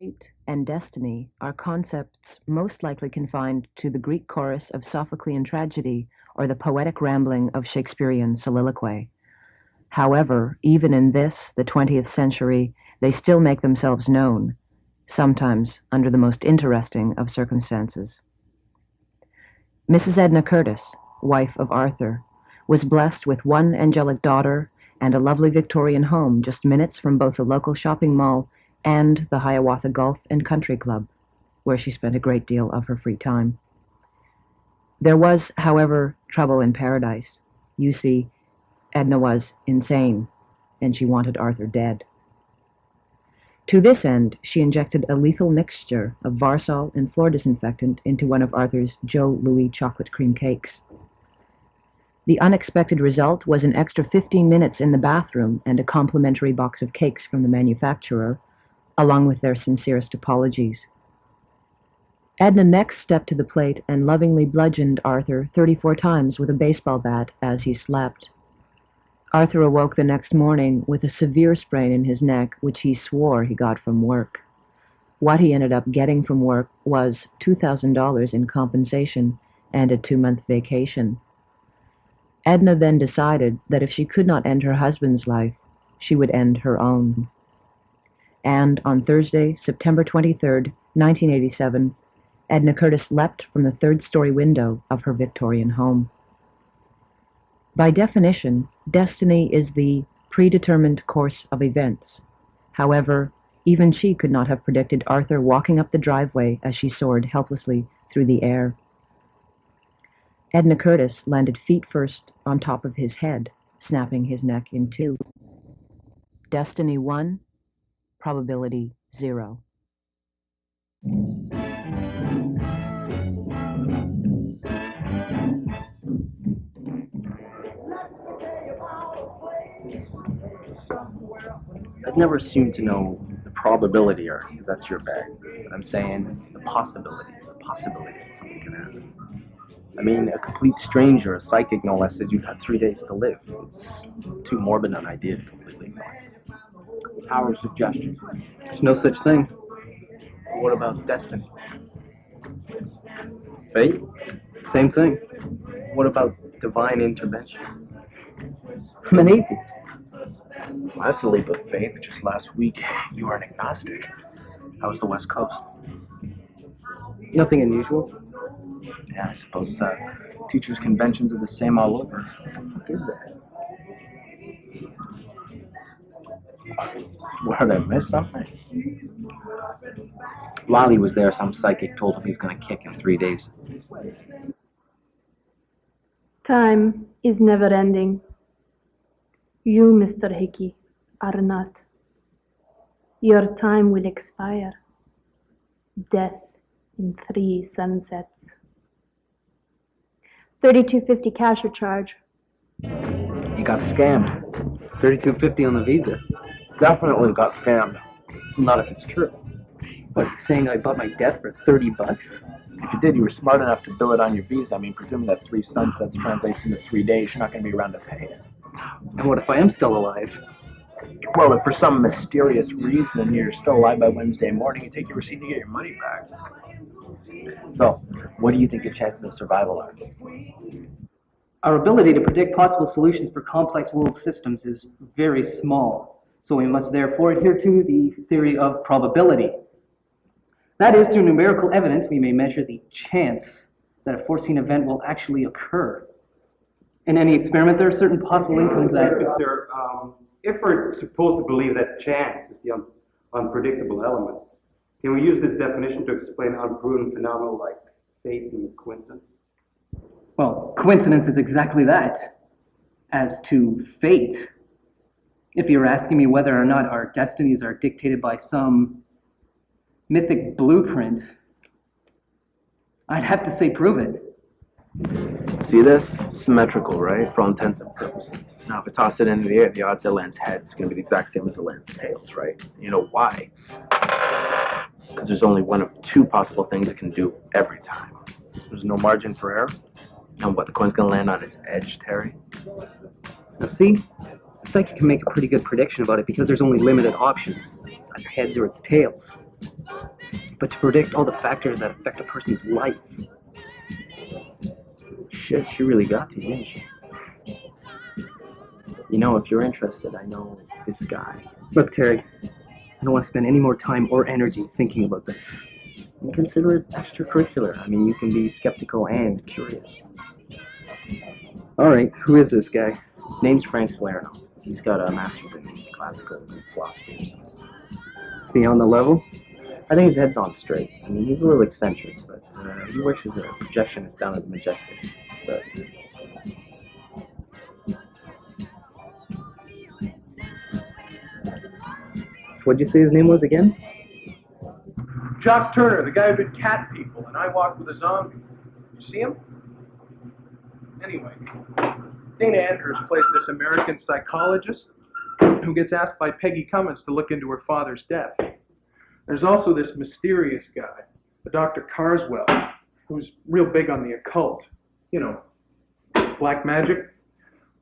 Fate and destiny are concepts most likely confined to the Greek chorus of Sophoclean tragedy or the poetic rambling of Shakespearean soliloquy. However, even in this, the 20th century, they still make themselves known, sometimes under the most interesting of circumstances. Mrs. Edna Curtis, wife of Arthur, was blessed with one angelic daughter and a lovely Victorian home just minutes from both the local shopping mall and the Hiawatha Golf and Country Club, where she spent a great deal of her free time. There was, however, trouble in paradise. You see, Edna was insane, and she wanted Arthur dead. To this end, she injected a lethal mixture of Varsol and floor disinfectant into one of Arthur's Joe Louis chocolate cream cakes. The unexpected result was an extra 15 minutes in the bathroom and a complimentary box of cakes from the manufacturer, along with their sincerest apologies. Edna next stepped to the plate and lovingly bludgeoned Arthur 34 times with a baseball bat as he slept. Arthur awoke the next morning with a severe sprain in his neck, which he swore he got from work. What he ended up getting from work was $2,000 in compensation and a 2-month vacation. Edna then decided that if she could not end her husband's life, she would end her own. And on Thursday, September 23rd, 1987, Edna Curtis leapt from the third-story window of her Victorian home. By definition, destiny is the predetermined course of events. However, even she could not have predicted Arthur walking up the driveway as she soared helplessly through the air. Edna Curtis landed feet first on top of his head, snapping his neck in two. Destiny 1, probability 0. I'd never assume to know the probability, or because that's your bag. I'm saying the possibility that something can happen. I mean, a complete stranger, a psychic no less, says you've had 3 days to live. It's too morbid an idea to completely ignore. Power of suggestion. There's no such thing. What about destiny? Fate? Same thing. What about divine intervention? I'm an atheist. Well, that's a leap of faith. Just last week, you were an agnostic. How was the West Coast? Nothing unusual. Yeah, I suppose teachers' conventions are the same all over. What the fuck is that? What, did I miss something? While he was there, some psychic told him he's gonna kick in 3 days. Time is never ending. You, Mr. Hickey, are not. Your time will expire. Death in 3 sunsets. $32.50 cash or charge. You got scammed. $32.50 on the Visa. Definitely got scammed. Not if it's true. What, saying I bought my death for $30? If you did, you were smart enough to bill it on your Visa. I mean, presuming that 3 sunsets translates into 3 days, you're not going to be around to pay it. And what if I am still alive? Well, if for some mysterious reason you're still alive by Wednesday morning, you take your receipt to get your money back. So, what do you think the chances of survival are? Our ability to predict possible solutions for complex world systems is very small, so we must therefore adhere to the theory of probability. That is, through numerical evidence, we may measure the chance that a foreseen event will actually occur. In any experiment, there are certain possible outcomes that... Sir, if we're supposed to believe that chance is the unpredictable element, can we use this definition to explain unproven phenomena like fate and coincidence? Well, coincidence is exactly that. As to fate, if you're asking me whether or not our destinies are dictated by some mythic blueprint, I'd have to say prove it. See this? Symmetrical, right? For all intents and purposes. Now, if I toss it into the air, the odds it lands heads is going to be the exact same as it lands tails, right? You know why? Because there's only one of 2 possible things it can do every time. There's no margin for error. And what, the coin's going to land on its edge, Terry? Now see, the psychic can make a pretty good prediction about it because there's only limited options. It's either heads or it's tails. But to predict all the factors that affect a person's life. Shit, she really got to you, didn't she? You know, if you're interested, I know this guy. Look, Terry, I don't want to spend any more time or energy thinking about this. You consider it extracurricular. I mean, you can be skeptical and curious. All right, who is this guy? His name's Frank Salerno. He's got a master's in classical philosophy. Is he on the level? I think his head's on straight. I mean, he's a little eccentric, but he works as a projectionist down at the Majestic. But So what'd you say his name was again? Jock Turner, the guy who did Cat People, and I Walked with a Zombie. You see him? Anyway, Dana Andrews plays this American psychologist who gets asked by Peggy Cummins to look into her father's death. There's also this mysterious guy, the Dr. Carswell, who's real big on the occult. You know, black magic,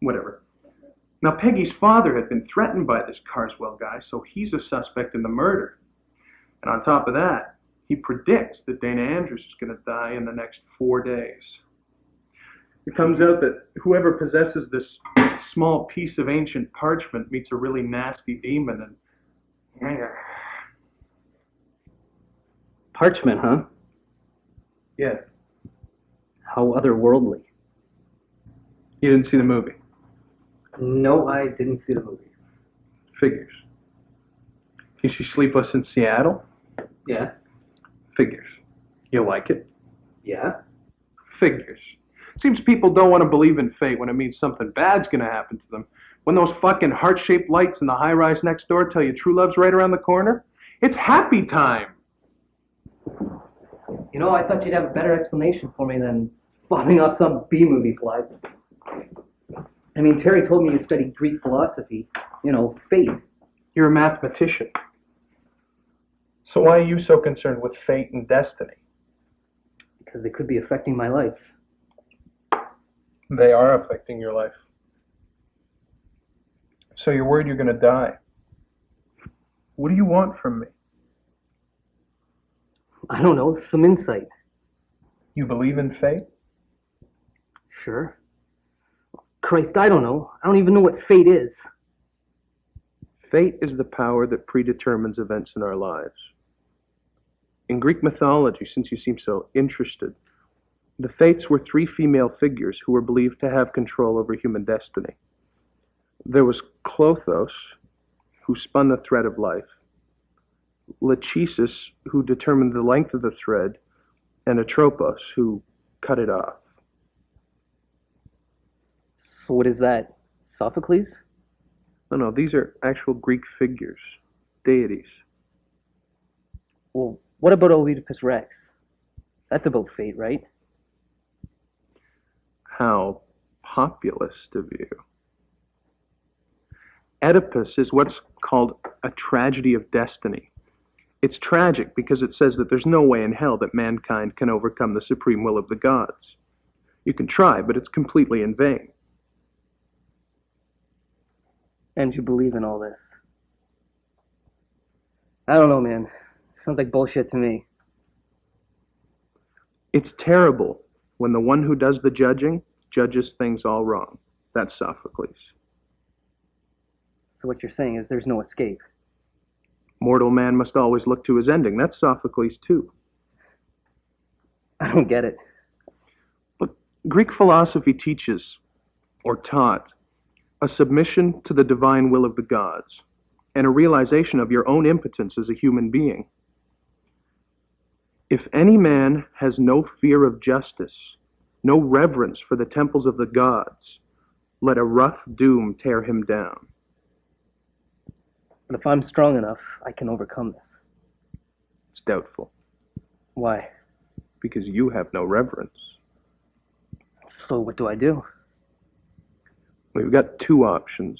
whatever. Now, Peggy's father had been threatened by this Carswell guy, so he's a suspect in the murder. And on top of that, he predicts that Dana Andrews is going to die in the next 4 days. It comes out that whoever possesses this small piece of ancient parchment meets a really nasty demon and... Parchment, huh? Yeah, How otherworldly. you didn't see the movie. No, I didn't see the movie. Figures. You see Sleepless in Seattle? Yeah? Figures. You like it? Yeah? Figures. Seems people don't want to believe in fate when it means something bad's going to happen to them. When those fucking heart-shaped lights in the high-rise next door tell you true love's right around the corner, it's happy time. You know, I thought you'd have a better explanation for me than bombing off some B-movie plot. I mean, Terry told me you studied Greek philosophy. You know, fate. You're a mathematician. So why are you so concerned with fate and destiny? Because they could be affecting my life. They are affecting your life. So you're worried you're going to die. What do you want from me? I don't know, some insight. You believe in fate? Sure. Christ, I don't know. I don't even know what fate is. Fate is the power that predetermines events in our lives. In Greek mythology, since you seem so interested, the Fates were 3 female figures who were believed to have control over human destiny. There was Clothos, who spun the thread of life, Lachesis, who determined the length of the thread, and Atropos, who cut it off. So what is that? Sophocles? No, these are actual Greek figures, deities. Well, what about Oedipus Rex? That's about fate, right? How populist of you. Oedipus is what's called a tragedy of destiny. It's tragic because it says that there's no way in hell that mankind can overcome the supreme will of the gods. You can try, but it's completely in vain. And you believe in all this. I don't know, man. Sounds like bullshit to me. It's terrible when the one who does the judging judges things all wrong. That's Sophocles. So what you're saying is there's no escape. Mortal man must always look to his ending. That's Sophocles too. I don't get it. But Greek philosophy teaches, or taught, a submission to the divine will of the gods, and a realization of your own impotence as a human being. If any man has no fear of justice, no reverence for the temples of the gods, let a rough doom tear him down. But if I'm strong enough, I can overcome this. It's doubtful, Why? because you have no reverence. So what do I do? We've got 2 options.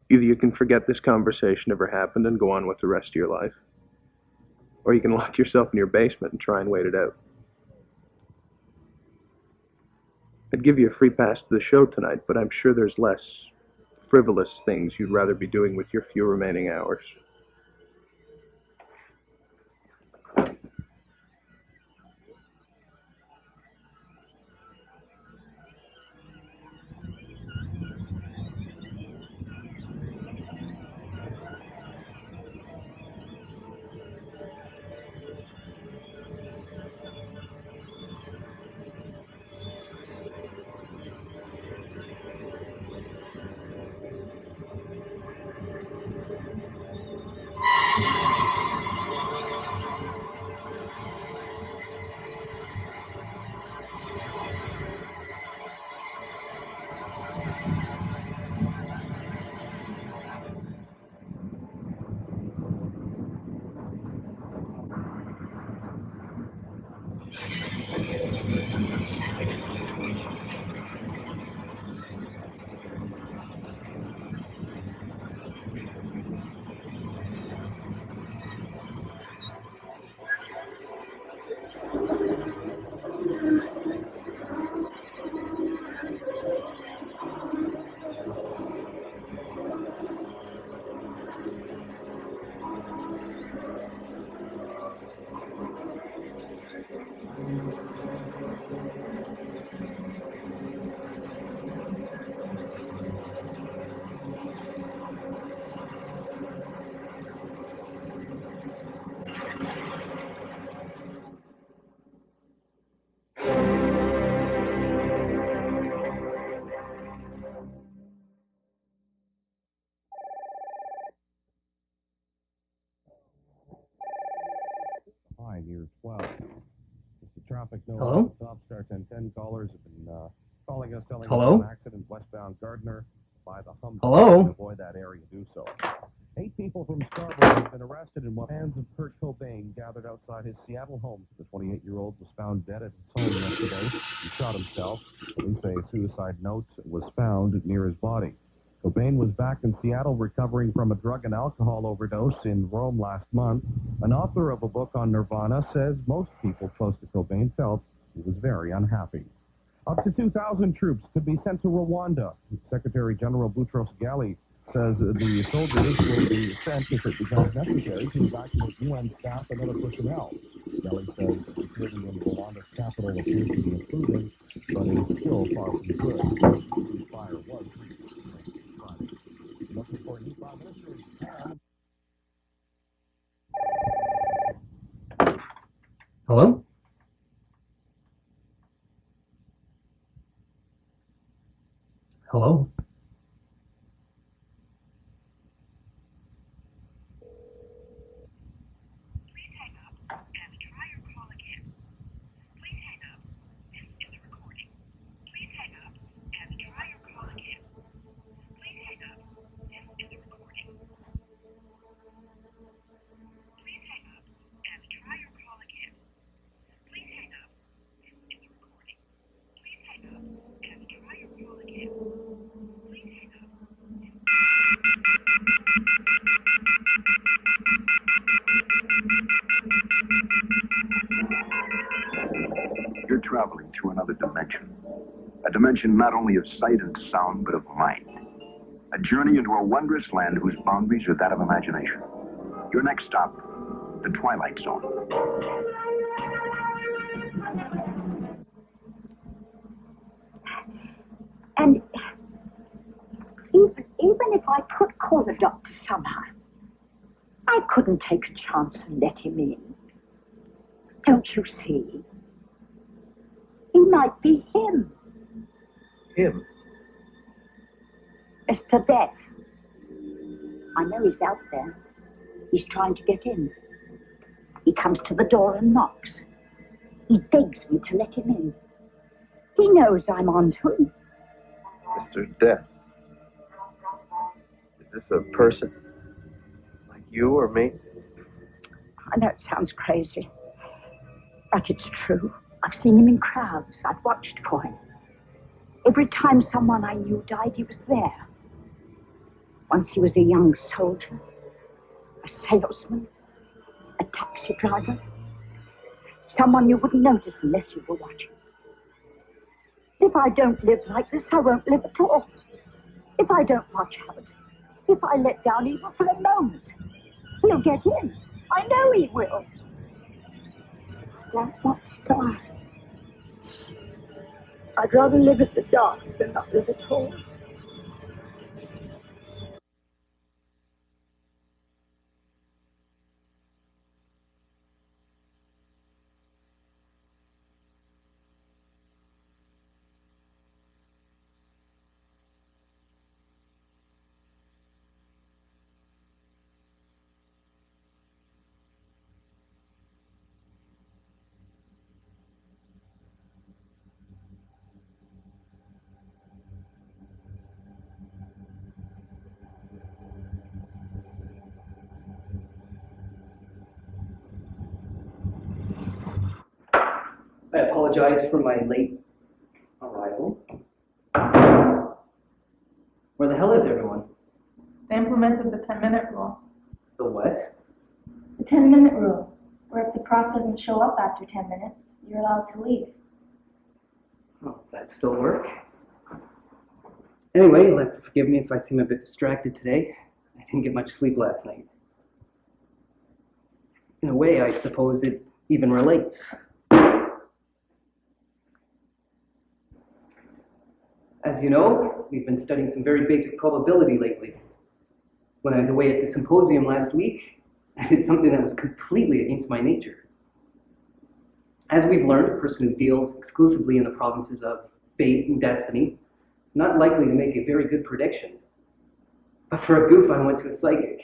Either you can forget this conversation ever happened and go on with the rest of your life, or you can lock yourself in your basement and try and wait it out. I'd give you a free pass to the show tonight, but I'm sure there's less frivolous things you'd rather be doing with your few remaining hours. Hi, near 12. Just a traffic note. Hello? Stop starts and 10 callers have been calling us, telling Hello? us an accident westbound Gardner by the Humboldt. Hello? To avoid that area, do so. 8 people from Scarborough have been arrested in what hands of Kurt Cobain gathered outside his Seattle home. The 28-year-old was found dead at his home yesterday. He shot himself. Police say a suicide note was found near his body. Cobain was back in Seattle recovering from a drug and alcohol overdose in Rome last month. An author of a book on Nirvana says most people close to Cobain felt he was very unhappy. Up to 2,000 troops could be sent to Rwanda. Secretary General Boutros Ghali says the soldiers will be sent if it becomes necessary to evacuate UN staff and other personnel. Ghali says security in Rwanda's capital appears to be improving, but is still far from good. The fire was Friday. Looking for a new prime minister in Japan. Hello? Hello? You're traveling through another dimension. A dimension not only of sight and sound, but of mind. A journey into a wondrous land whose boundaries are that of imagination. Your next stop, the Twilight Zone. And even if I could call the doctor somehow, I couldn't take a chance and let him in. Don't you see? He might be him. Him? Mr. Death. I know he's out there. He's trying to get in. He comes to the door and knocks. He begs me to let him in. He knows I'm on to him. Mr. Death. Is this a person? Like you or me? I know it sounds crazy, but it's true. I've seen him in crowds. I've watched for him. Every time someone I knew died, he was there. Once he was a young soldier, a salesman, a taxi driver, someone you wouldn't notice unless you were watching. If I don't live like this, I won't live at all. If I don't watch out, if I let down even for a moment, he'll get in. I know he will. I don't want to die. I'd rather live in the dark than not live at all. I apologize for my late arrival. Where the hell is everyone? They implemented the 10-minute rule. The what? The 10-minute rule, where if the prof doesn't show up after 10 minutes, you're allowed to leave. Oh, that still work? Anyway, you'll have to forgive me if I seem a bit distracted today. I didn't get much sleep last night. In a way, I suppose it even relates. As As you know, we've been studying some very basic probability lately. When I was away at the symposium last week, I did something that was completely against my nature. As we've learned, a person who deals exclusively in the provinces of fate and destiny is not likely to make a very good prediction. But for a goof, I went to a psychic.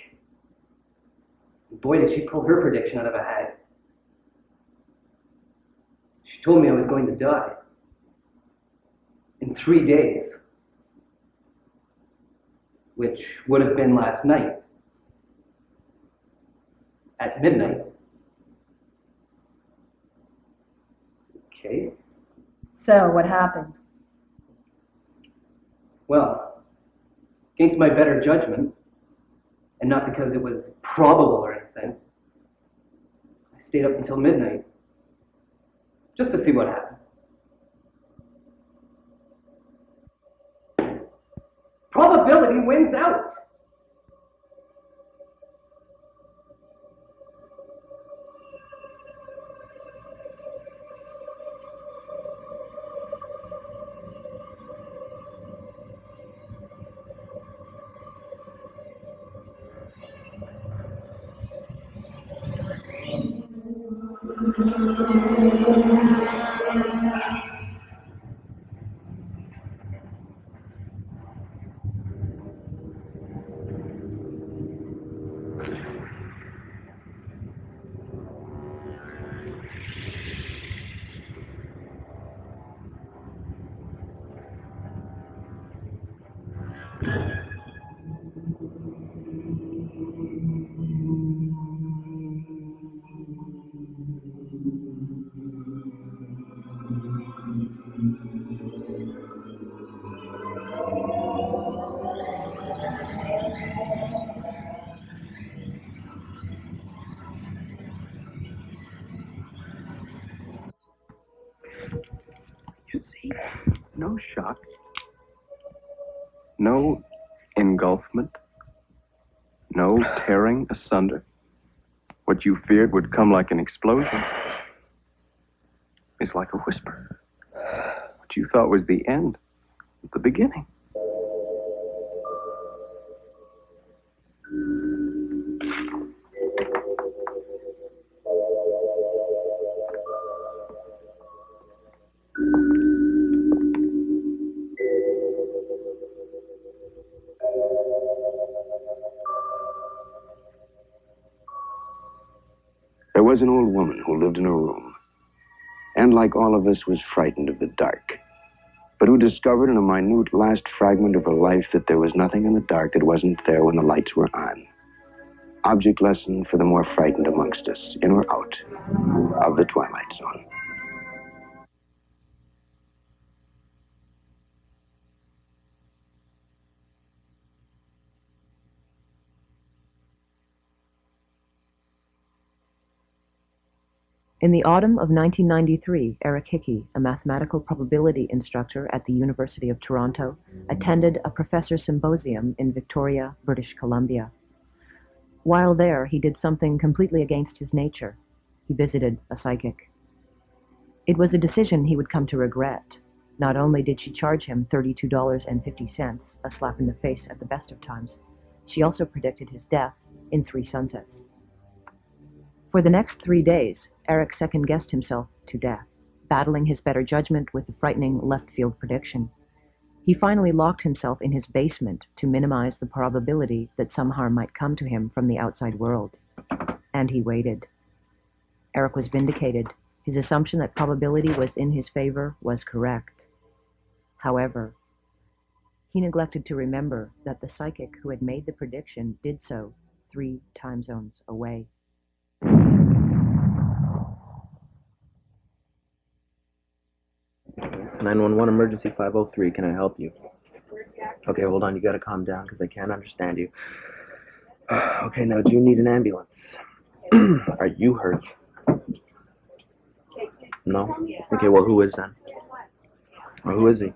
And boy, did she pull her prediction out of a hat. She told me I was going to die in 3 days, which would have been last night at midnight. Okay. So, what happened? Well, against my better judgment, and not because it was probable or anything, I stayed up until midnight just to see what happened. Probability wins out. You see, no shock, no engulfment, no tearing asunder. What you feared would come like an explosion is like a whisper. What you thought was the end, the beginning. There was an old woman who lived in a room, and like all of us was frightened of the dark, but who discovered in a minute last fragment of her life that there was nothing in the dark that wasn't there when the lights were on. Object lesson for the more frightened amongst us, in or out of the Twilight Zone. In the autumn of 1993, Eric Hickey, a mathematical probability instructor at the University of Toronto, attended a professor's symposium in Victoria, British Columbia. While there, he did something completely against his nature. He visited a psychic. It was a decision he would come to regret. Not only did she charge him $32.50, a slap in the face at the best of times, she also predicted his death in 3 sunsets. For the next 3 days, Eric second-guessed himself to death, battling his better judgment with the frightening left-field prediction. He finally locked himself in his basement to minimize the probability that some harm might come to him from the outside world. And he waited. Eric was vindicated. His assumption that probability was in his favor was correct. However, he neglected to remember that the psychic who had made the prediction did so 3 time zones away. "911 emergency 503, can I help you?" "Okay, hold on, you gotta calm down because I can't understand you." "Okay, now do you need an ambulance?" "Are you hurt?" "No?" "Okay, well, who is then?" "Or who is he?"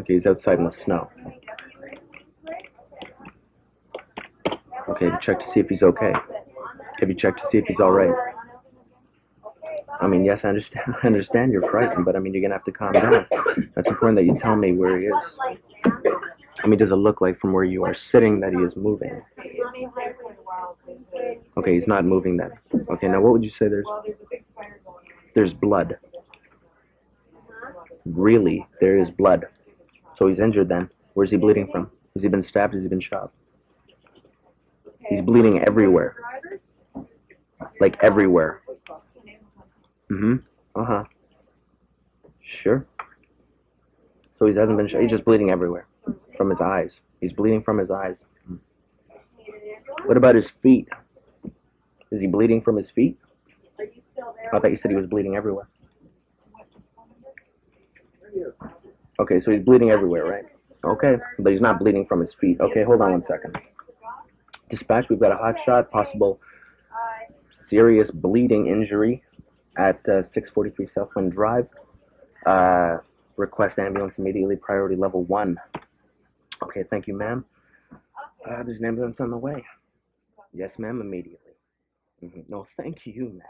"Okay, he's outside in the snow." "Okay, have you checked to see if he's okay? Have you checked to see if he's all right?" I mean, yes, I understand. I understand you're frightened, but I mean, you're gonna have to calm down. That's important that you tell me where he is. I mean, does it look like from where you are sitting that he is moving? Okay, he's not moving then. Okay, now what would you say there's blood? Really, there is blood. So he's injured then. Where's he bleeding from? Has he been stabbed? Has he been shot? He's bleeding everywhere. Like everywhere. Mm-hmm. Uh-huh. Sure. So he hasn't been shot. He's just bleeding everywhere. From his eyes. He's bleeding from his eyes. What about his feet? Is he bleeding from his feet? I thought you said he was bleeding everywhere. Okay, so he's bleeding everywhere, right? Okay, but he's not bleeding from his feet. Okay, hold on 1 second. Dispatch, we've got a hot shot, possible serious bleeding injury at 643 Southwind Drive. Request ambulance immediately, priority level 1. Okay, thank you, ma'am. There's an ambulance on the way. Yes, ma'am, immediately. No, thank you, ma'am.